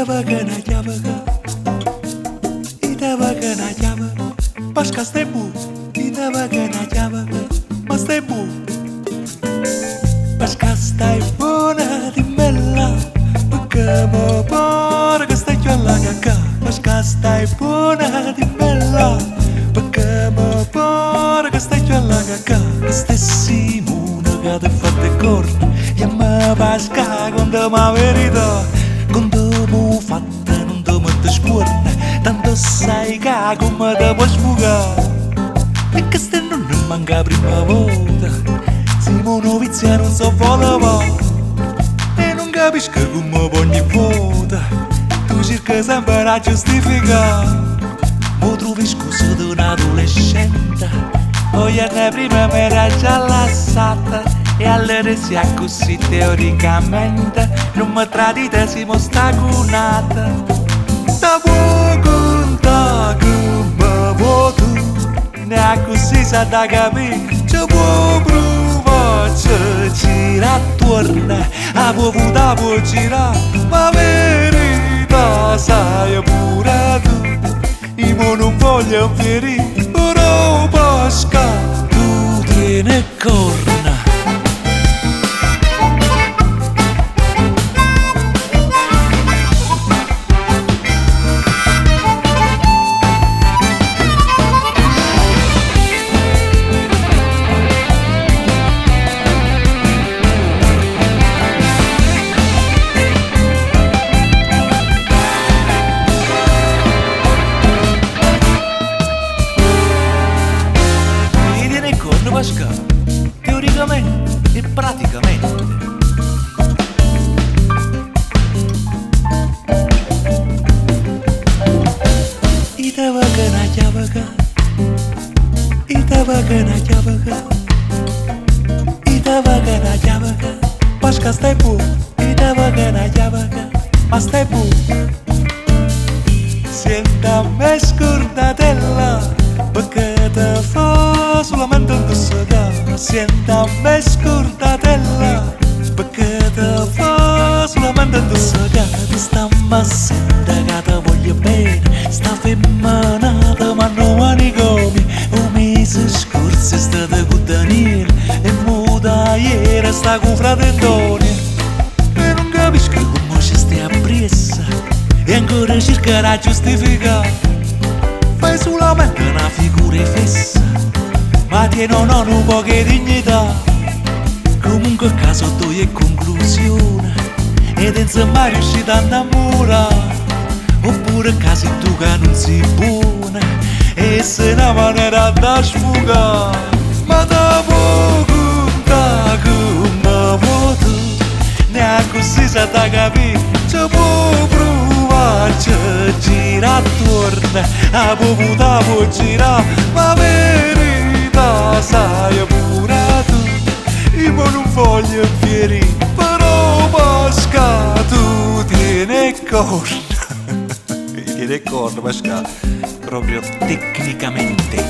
Itavagana yavaga, Itavagana yavaga, Paškas tai bu, Itavagana yavaga, mas tai bu. Paškas tai būna dimela, Pakamo porgas tai jualagaga, Paškas tai būna dimela, Pakamo porgas tai jualagaga. Stessi munaga de fatte corna, Yamma Paška quando ma verità. Quando m'ho fatta non ti metto scuorna, tanto sai che come ti puoi sfugare. E che ste non mi manca prima volta, siamo novizi non so volare. E non capisco come ogni volta tu cerchi sempre a giustificare. Mi trovi scusa di un adolescente, poi la prima mi era già lasciata. E allora sia così teoricamente non mi tradite si mostra cunata. Da conta che mi voto, ne così sa da capire. Ci può provare, ci gira attorno, a può votare, può girare, ma verità sai pure tu. Io non voglio ferire, però Paška tu te ne corna. Paška, teoricamente e praticamente. Itavagana yavaga, Itavagana yavaga, Itavagana yavaga, Paškas tai bu, Itavagana yavaga, mas tai bu. Sientame scordatella, perché te fa solamente un tossacà. Sientame scordatella, perché te fa solamente un tossacà. Ti sta massenda che te voglio bene, sta femminata ma non manicomi. Un mese scorso è stata con Daniele e muta ieri sta con frate Antonio. E non capisco come ci stai appressa e ancora cercherà giustificare. Fai solamente una figura fissa, ma tieni un po' di dignità. Comunque il caso tu è conclusione ed insomma riusciti a innamorare. Oppure il caso tu che non sei buona e sei una maniera da sfugare. Ma dopo conta come voto, neanche così sa da capire. Ci può provare, ci gira attorno, a può votare, può girare, ma verità sai pure tu. Io non voglio ferire, però Paška tu tieni corna. Tieni corna Paška, proprio tecnicamente.